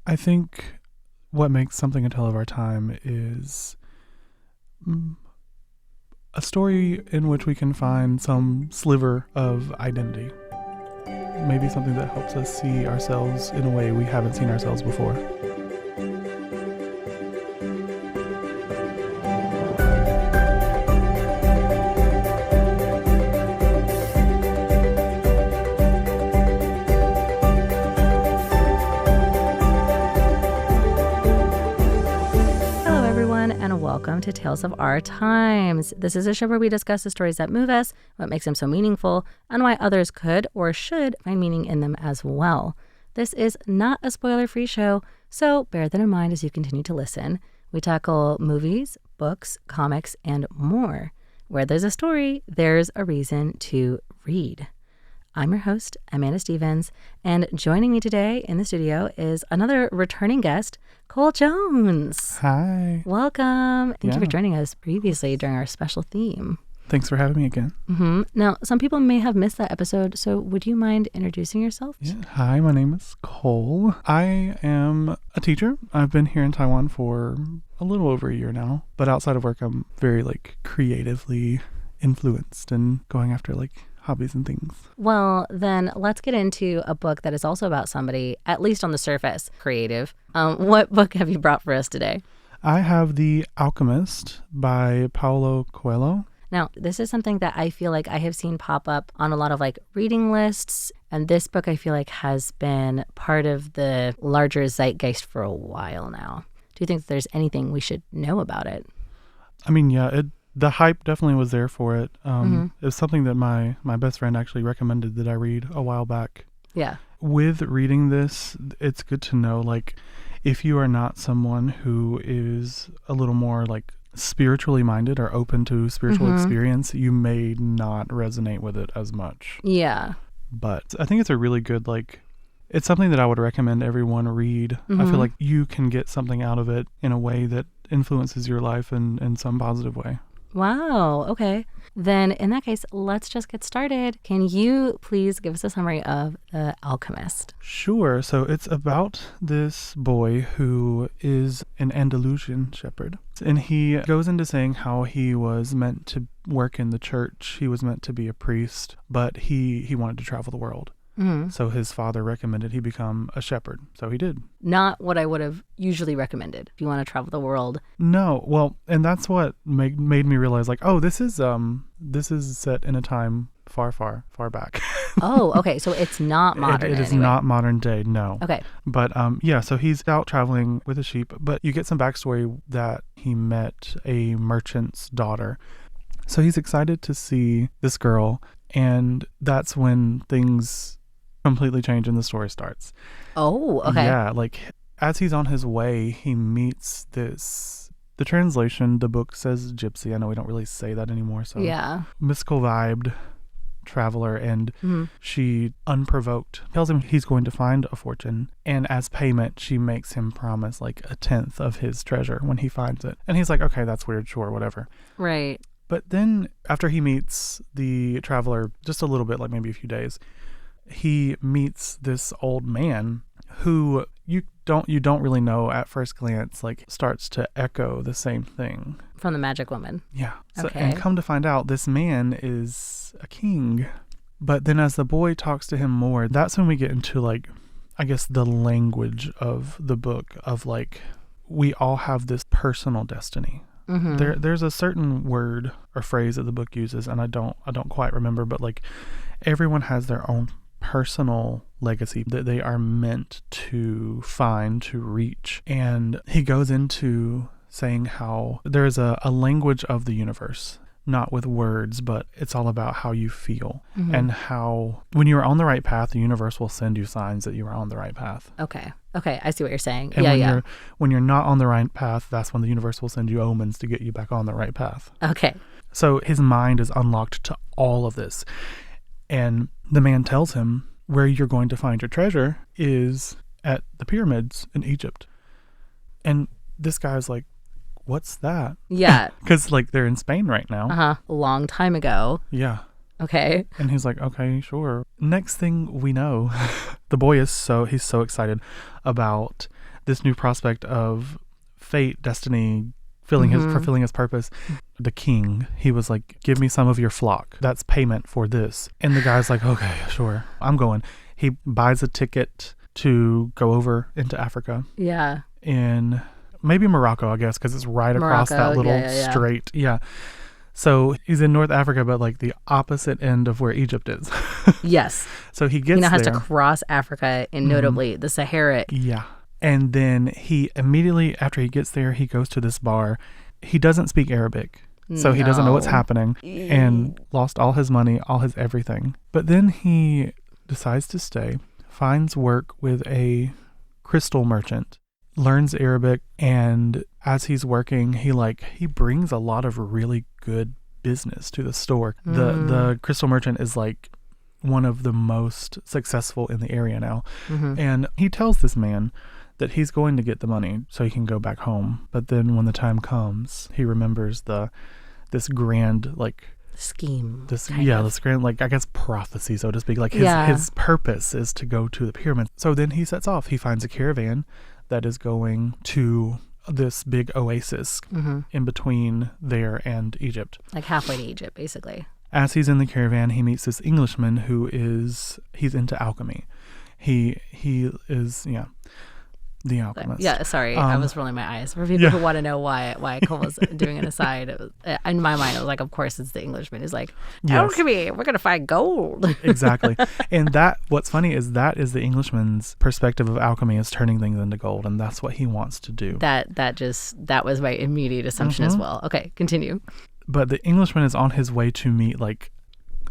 I think what makes something a tale of our time is a story in which we can find some sliver of identity. Maybe something that helps us see ourselves in a way we haven't seen ourselves before. Welcome to Tales of Our Times. This is a show where we discuss the stories that move us, what makes them so meaningful, and why others could or should find meaning in them as well. This is not a spoiler-free show, so bear that in mind as you continue to listen. We tackle movies, books, comics, and more. Where there's a story, there's a reason to read. I'm your host, Amanda Stevens, and joining me today in the studio is another returning guest, Cole Jones. Hi. Welcome. Thank you for joining us previously during our special theme. Thanks for having me again. Now, some people may have missed that episode, so would you mind introducing yourself? Yeah. Hi, my name is Cole. I am a teacher. I've been here in Taiwan for a little over a year now, but outside of work, I'm very creatively influenced and going after hobbies and things. Well, then let's get into a book that is also about somebody, at least on the surface, creative. What book have you brought for us today? I have The Alchemist by Paulo Coelho. Now, this is something that I feel like I have seen pop up on a lot of reading lists. And this book I feel like has been part of the larger zeitgeist for a while now. Do you think that there's anything we should know about it? I mean, yeah, the hype definitely was there for it. It was something that my best friend actually recommended that I read a while back. Yeah. With reading this, it's good to know, if you are not someone who is a little more, spiritually minded or open to spiritual experience, you may not resonate with it as much. Yeah. But I think it's a really good, it's something that I would recommend everyone read. I feel like you can get something out of it in a way that influences your life in some positive way. Wow. Okay. Then in that case, let's just get started. Can you please give us a summary of The Alchemist? Sure. So it's about this boy who is an Andalusian shepherd. And he goes into saying how he was meant to work in the church. He was meant to be a priest, but he wanted to travel the world. So his father recommended he become a shepherd. So he did. Not what I would have usually recommended if you want to travel the world. No. Well, and that's what made me realize, this is set in a time far, far, far back. Oh, okay. So it's not modern. It is not modern day, no. Okay. But so he's out traveling with his sheep, but you get some backstory that he met a merchant's daughter. So he's excited to see this girl, and that's when things completely change and the story starts. Oh, okay. Yeah, as he's on his way, he meets this, the translation, the book says gypsy. I know we don't really say that anymore, so yeah. Mystical vibed traveler, and she unprovoked tells him he's going to find a fortune, and as payment she makes him promise a 10th of his treasure when he finds it. And he's like, okay, that's weird, sure, whatever. Right. But then after he meets the traveler just a little bit, maybe a few days, he meets this old man who you don't really know at first glance, starts to echo the same thing. From the magic woman. Yeah. So, okay. And come to find out, this man is a king. But then as the boy talks to him more, that's when we get into I guess the language of the book of we all have this personal destiny. There's a certain word or phrase that the book uses, and I don't quite remember, but everyone has their own personal legacy that they are meant to find, to reach. And he goes into saying how there's a language of the universe, not with words, but it's all about how you feel, and how when you're on the right path, the universe will send you signs that you are on the right path. Okay, I see what you're saying. And when you're not on the right path, that's when the universe will send you omens to get you back on the right path. Okay. So his mind is unlocked to all of this. And the man tells him where you're going to find your treasure is at the pyramids in Egypt. And this guy's like, what's that? Yeah. Because they're in Spain right now. A long time ago. Yeah. Okay. And he's like, okay, sure. Next thing we know, the boy he's so excited about this new prospect of fate, destiny, fulfilling his purpose. The king, he was like, give me some of your flock. That's payment for this. And the guy's like, okay, sure, I'm going. He buys a ticket to go over into Africa. Yeah. In maybe Morocco, I guess, because it's right across that little strait. Yeah. So he's in North Africa, but like the opposite end of where Egypt is. Yes. So he gets has there. to cross Africa and notably the Sahara. Yeah. And then he immediately, after he gets there, he goes to this bar. He doesn't speak Arabic, so he doesn't know what's happening and lost all his money, all his everything. But then he decides to stay, finds work with a crystal merchant, learns Arabic, and as he's working, he brings a lot of really good business to the store. The crystal merchant is like one of the most successful in the area now. And he tells this man that he's going to get the money so he can go back home. But then when the time comes, he remembers this grand scheme. This grand, I guess, prophecy, so to speak. Like his purpose is to go to the pyramids. So then he sets off. He finds a caravan that is going to this big oasis in between there and Egypt. Like halfway to Egypt, basically. As he's in the caravan, he meets this Englishman he's into alchemy. He is, the Alchemist. Yeah, sorry. I was rolling my eyes. For people who want to know why Cole was doing an aside, it was, in my mind, it was like, of course, it's the Englishman. He's like, alchemy, we're going to find gold. Exactly. And what's funny is that is the Englishman's perspective of alchemy, is turning things into gold, and that's what he wants to do. That was my immediate assumption as well. Okay, continue. But the Englishman is on his way to meet,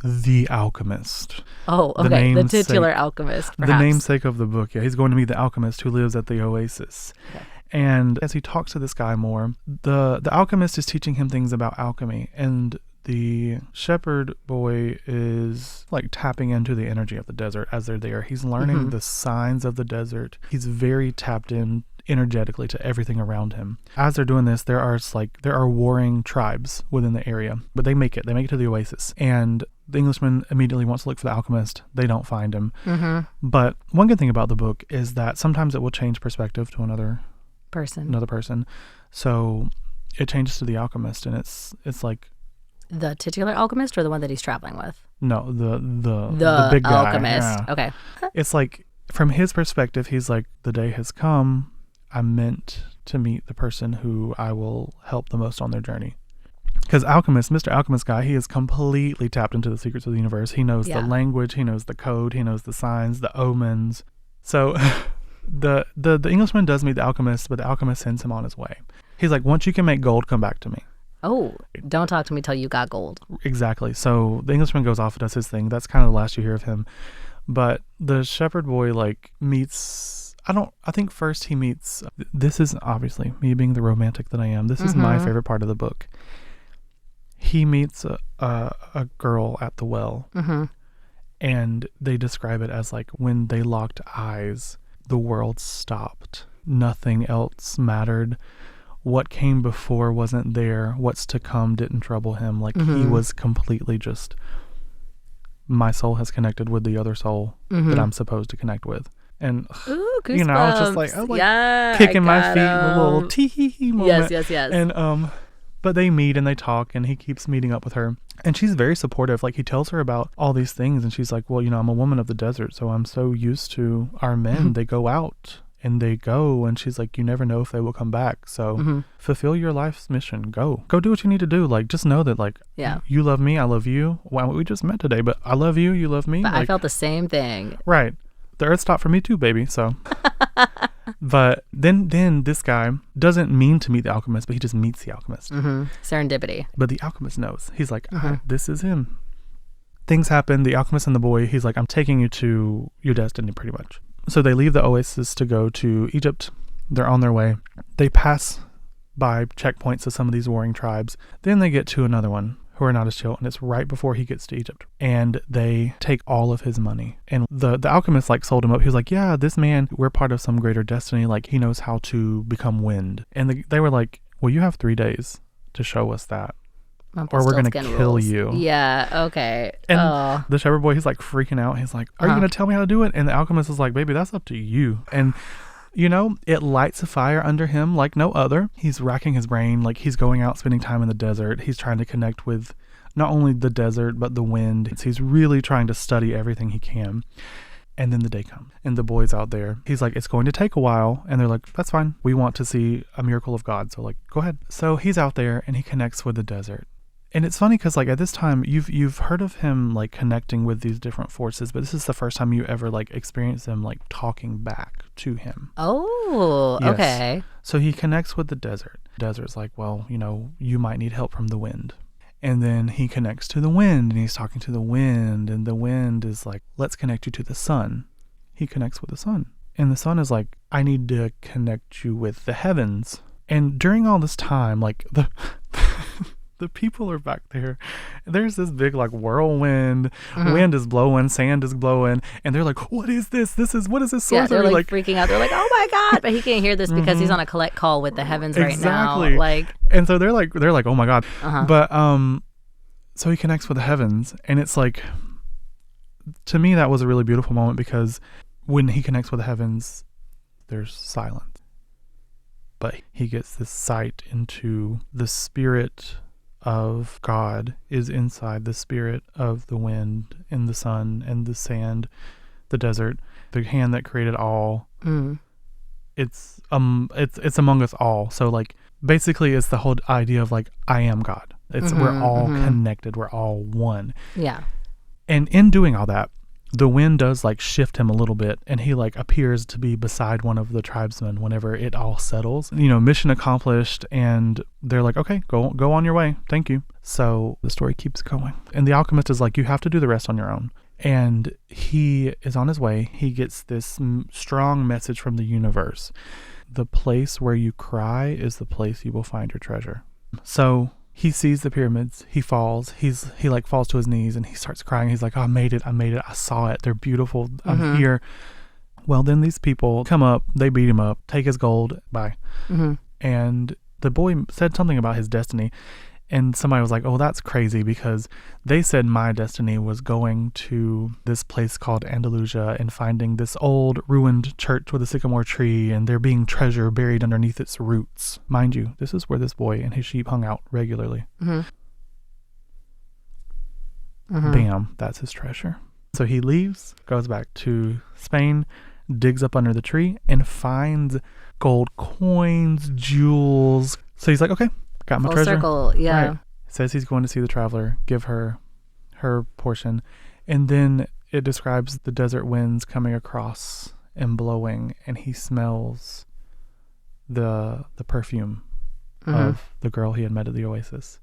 the Alchemist. Oh, okay. The titular alchemist, perhaps. The namesake of the book. Yeah, he's going to meet the alchemist who lives at the oasis. Okay. And as he talks to this guy more, the alchemist is teaching him things about alchemy, and the shepherd boy is tapping into the energy of the desert as they're there. He's learning the signs of the desert. He's very tapped in energetically to everything around him. As they're doing this, there are warring tribes within the area, but they make it to the oasis, and the Englishman immediately wants to look for the alchemist. They don't find him. But one good thing about the book is that sometimes it will change perspective to another person. So it changes to the alchemist, and it's like the titular alchemist, or the one that he's traveling with. No, the big guy. Alchemist. Yeah. Okay. It's like, from his perspective, he's like, the day has come. I'm meant to meet the person who I will help the most on their journey. Because Mr. Alchemist guy, he is completely tapped into the secrets of the universe. He knows the language, he knows the code, he knows the signs, the omens. So the Englishman does meet the alchemist, but the alchemist sends him on his way. He's like, once you can make gold, come back to me. Oh, don't talk to me till you got gold. Exactly. So the Englishman goes off and does his thing. That's kind of the last you hear of him. But the shepherd boy meets... I think first he meets... This is obviously me being the romantic that I am. This is my favorite part of the book. He meets a girl at the well, and they describe it as when they locked eyes, the world stopped. Nothing else mattered. What came before wasn't there. What's to come didn't trouble him. He was completely just, my soul has connected with the other soul that I'm supposed to connect with. And, ooh, it's just I was kicking my feet in a little tee-hee-hee moment. Yes. And, but they meet and they talk, and he keeps meeting up with her. And she's very supportive. He tells her about all these things, and she's like, well, I'm a woman of the desert, so I'm so used to our men. They go out and they go, and she's like, you never know if they will come back. So fulfill your life's mission. Go do what you need to do. Just know that, you love me, I love you. Well, we just met today, but I love you, you love me. But I felt the same thing. Right. The earth stopped for me too, baby. So... But then this guy doesn't mean to meet the alchemist, but he just meets the alchemist. Serendipity. But the alchemist knows. He's like, this is him. Things happen. The alchemist and the boy, he's like, I'm taking you to your destiny, pretty much. So they leave the oasis to go to Egypt. They're on their way. They pass by checkpoints of some of these warring tribes. Then they get to another one who are not as chill, and it's right before he gets to Egypt. And they take all of his money. And the alchemist sold him up. He was like, yeah, this man, we're part of some greater destiny. He knows how to become wind. And they were like, well, you have 3 days to show us that. or we're going to kill rules. you. Yeah, okay. And the shepherd boy, he's like freaking out. He's like, are you going to tell me how to do it? And the alchemist is like, baby, that's up to you. And, you know, it lights a fire under him like no other. He's racking his brain. Like, he's going out, spending time in the desert. He's trying to connect with not only the desert, but the wind. He's really trying to study everything he can. And then the day comes, and the boy's out there. He's like, it's going to take a while. And they're like, that's fine. We want to see a miracle of God. So, like, go ahead. So he's out there, and he connects with the desert. And it's funny because, like, at this time, you've heard of him, like, connecting with these different forces, but this is the first time you ever, like, experience them, like, talking back to him. Oh, yes. Okay. So he connects with the desert. The desert's like, well, you know, you might need help from the wind. And then he connects to the wind, and he's talking to the wind, and the wind is like, let's connect you to the sun. He connects with the sun. And the sun is like, I need to connect you with the heavens. And during all this time, like, the people are back there. There's this big, like, whirlwind. Wind is blowing, sand is blowing, and they're like, what is this? What is this sorcery? Yeah, they're like freaking out. They're like, oh my God. But he can't hear this because he's on a collect call with the heavens right now. Like, and so they're like, oh my God. But so he connects with the heavens, and it's like, to me, that was a really beautiful moment, because when he connects with the heavens, there's silence. But he gets this sight into the spirit of God is inside the spirit of the wind and the sun and the sand, the desert, the hand that created all. It's among us all. So, like, basically it's the whole idea of, like, I am God. It's we're all connected. We're all one. Yeah. And in doing all that, the wind does, like, shift him a little bit, and he, like, appears to be beside one of the tribesmen whenever it all settles. You know, mission accomplished, and they're like, okay, go on your way. Thank you. So the story keeps going. And the alchemist is like, you have to do the rest on your own. And he is on his way. He gets this strong message from the universe. The place where you cry is the place you will find your treasure. So he sees the pyramids. He falls. He like falls to his knees, and he starts crying. He's like, oh, I made it. I saw it. They're beautiful. I'm here. Well, then these people come up. They beat him up, take his gold. Bye. And the boy said something about his destiny. And somebody was like, oh, that's crazy, because they said my destiny was going to this place called Andalusia and finding this old ruined church with a sycamore tree, and there being treasure buried underneath its roots. Mind you, this is where this boy and his sheep hung out regularly. Bam, that's his treasure. So he leaves, goes back to Spain, digs up under the tree, and finds gold coins, jewels. So he's like, okay, got my full treasure. Circle, yeah. Right. Says he's going to see the traveler, give her portion. And then it describes the desert winds coming across and blowing, and he smells the perfume of the girl he had met at the oasis.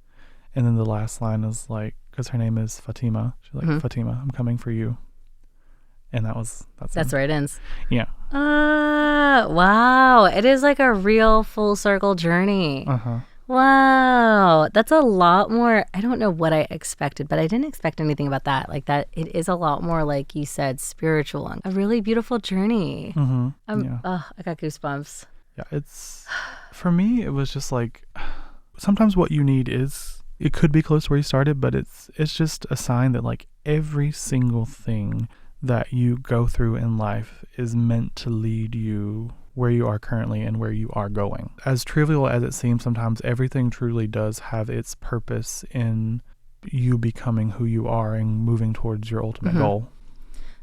And then the last line is like, because her name is Fatima. She's like, Fatima, I'm coming for you. And that's where it ends. Yeah. Wow. It is like a real full circle journey. Wow. That's a lot more. I don't know what I expected, but I didn't expect anything about that. Like that, it is a lot more, like you said, spiritual and a really beautiful journey. Yeah. I got goosebumps. Yeah. It's, for me, it was just like, sometimes what you need is, it could be close to where you started, but it's just a sign that, like, every single thing that you go through in life is meant to lead you where you are currently and where you are going. As trivial as it seems, sometimes everything truly does have its purpose in you becoming who you are and moving towards your ultimate goal.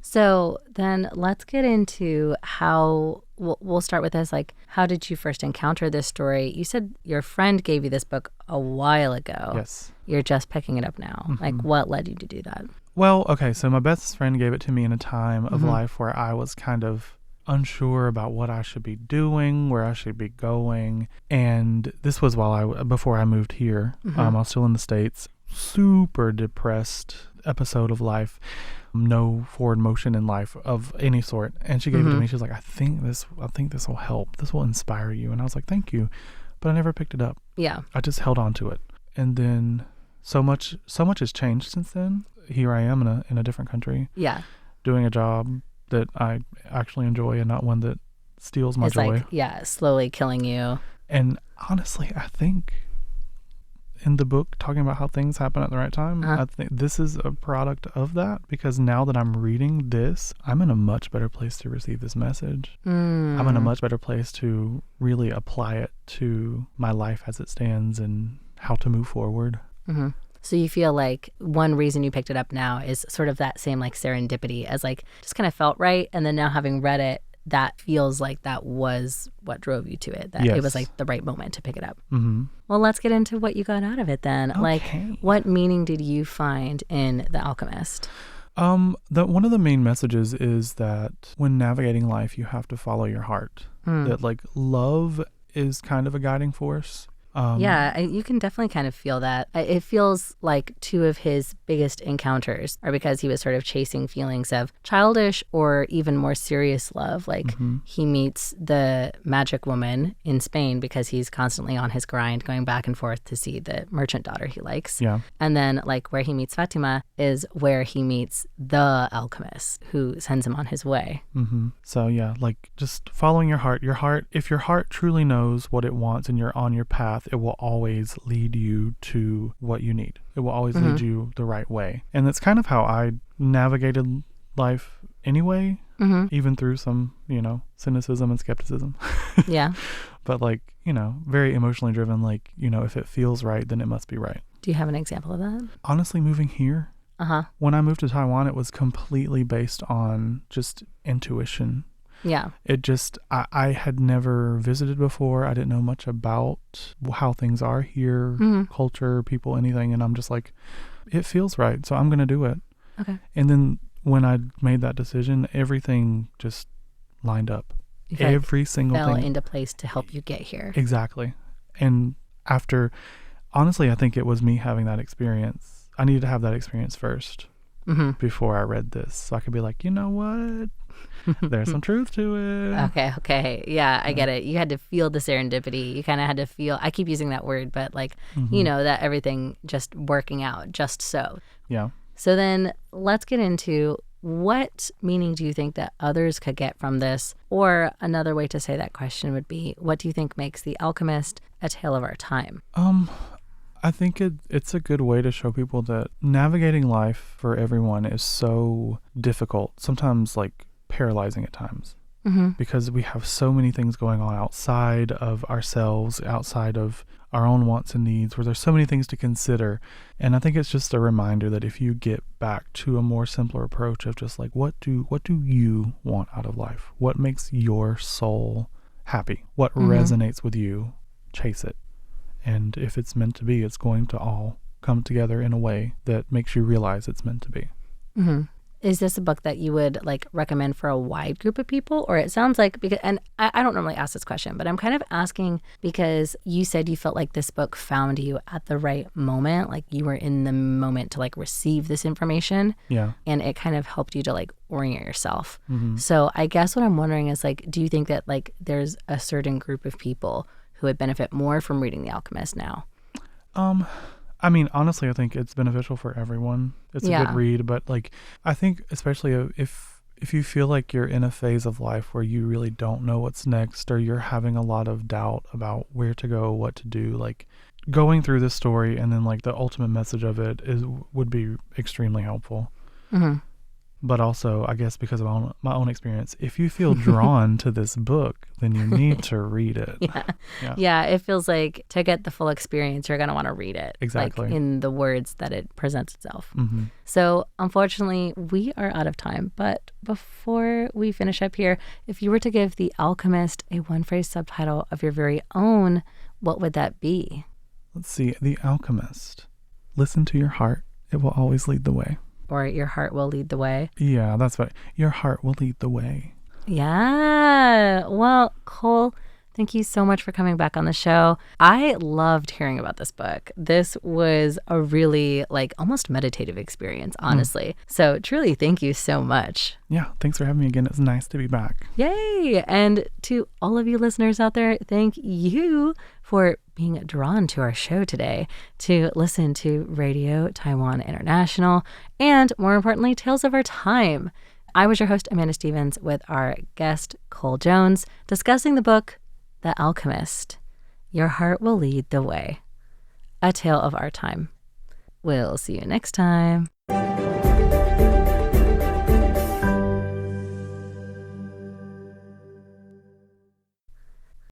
So then let's get into how, we'll start with this, like, how did you first encounter this story? You said your friend gave you this book a while ago. Yes. You're just picking it up now. Like, what led you to do that? Well, okay, so my best friend gave it to me in a time of life where I was kind of unsure about what I should be doing, where I should be going. And this was before I moved here. I was still in the States. Super depressed episode of life. No forward motion in life of any sort. And she gave it to me. She was like, I think this will help. This will inspire you. And I was like, thank you. But I never picked it up. Yeah. I just held on to it. And then so much has changed since then. Here I am in a different country. Yeah. Doing a job that I actually enjoy and not one that steals my joy. Like, slowly killing you. And honestly, I think in the book talking about how things happen at the right time, I think this is a product of that, because now that I'm reading this, I'm in a much better place to receive this message. I'm in a much better place to really apply it to my life as it stands and how to move forward. Mm-hmm. So you feel like one reason you picked it up now is sort of that same like serendipity, as like just kind of felt right, and then now having read it, that feels like that was what drove you to it, that it was like the right moment to pick it up. Mm-hmm. Well, let's get into what you got out of it then. Okay. Like, what meaning did you find in The Alchemist? One of the main messages is that when navigating life, you have to follow your heart. That like love is kind of a guiding force. You can definitely kind of feel that. It feels like two of his biggest encounters are because he was sort of chasing feelings of childish or even more serious love. Like he meets the magic woman in Spain because he's constantly on his grind going back and forth to see the merchant daughter he likes. Yeah. And then like where he meets Fatima is where he meets the alchemist who sends him on his way. So yeah, like just following your heart. If your heart truly knows what it wants and you're on your path, it will always lead you to what you need. It will always lead you the right way. And that's kind of how I navigated life anyway, even through some, cynicism and skepticism. Yeah. But like, very emotionally driven, like, if it feels right, then it must be right. Do you have an example of that? Honestly, moving here, when I moved to Taiwan, it was completely based on just intuition. Yeah. It just, I had never visited before. I didn't know much about how things are here, culture, people, anything. And I'm just like, it feels right, so I'm going to do it. Okay. And then when I made that decision, everything just lined up. Every single thing fell into place to help you get here. Exactly. And honestly, I think it was me having that experience. I needed to have that experience first before I read this. So I could be like, you know what? There's some truth to it. Okay. Yeah, I get it. You had to feel the serendipity. You kind of had to feel, I keep using that word, but like, that everything just working out just so. Yeah. So then let's get into what meaning do you think that others could get from this? Or another way to say that question would be, what do you think makes The Alchemist a tale of our time? I think it's a good way to show people that navigating life for everyone is so difficult, sometimes like paralyzing at times, because we have so many things going on outside of ourselves, outside of our own wants and needs, where there's so many things to consider. And I think it's just a reminder that if you get back to a more simpler approach of just like, what do you want out of life? What makes your soul happy? What resonates with you? Chase it. And if it's meant to be, it's going to all come together in a way that makes you realize it's meant to be. Is this a book that you would like recommend for a wide group of people? Or it sounds like, because, and I don't normally ask this question, but I'm kind of asking because you said you felt like this book found you at the right moment. Like you were in the moment to like receive this information. Yeah. And it kind of helped you to like orient yourself. So I guess what I'm wondering is like, do you think that like there's a certain group of people who would benefit more from reading The Alchemist now? I mean, honestly, I think it's beneficial for everyone. It's a good read, but like, I think especially if you feel like you're in a phase of life where you really don't know what's next, or you're having a lot of doubt about where to go, what to do, like going through this story and then like the ultimate message of it would be extremely helpful. But also, I guess because of my own experience, if you feel drawn to this book, then you need to read it. Yeah, it feels like to get the full experience, you're going to want to read it. Exactly. Like in the words that it presents itself. So unfortunately, we are out of time. But before we finish up here, if you were to give The Alchemist a one-phrase subtitle of your very own, what would that be? Let's see. The Alchemist. Listen to your heart. It will always lead the way. Or your heart will lead the way. Yeah, that's right. Your heart will lead the way. Yeah. Well, Cole, thank you so much for coming back on the show. I loved hearing about this book. This was a really like almost meditative experience, honestly. So truly, thank you so much. Yeah, thanks for having me again. It's nice to be back. Yay. And to all of you listeners out there, thank you for being drawn to our show today to listen to Radio Taiwan International and, more importantly, Tales of Our Time. I was your host, Amanda Stevens, with our guest, Cole Jones, discussing the book, The Alchemist. Your heart will lead the way. A Tale of Our Time. We'll see you next time.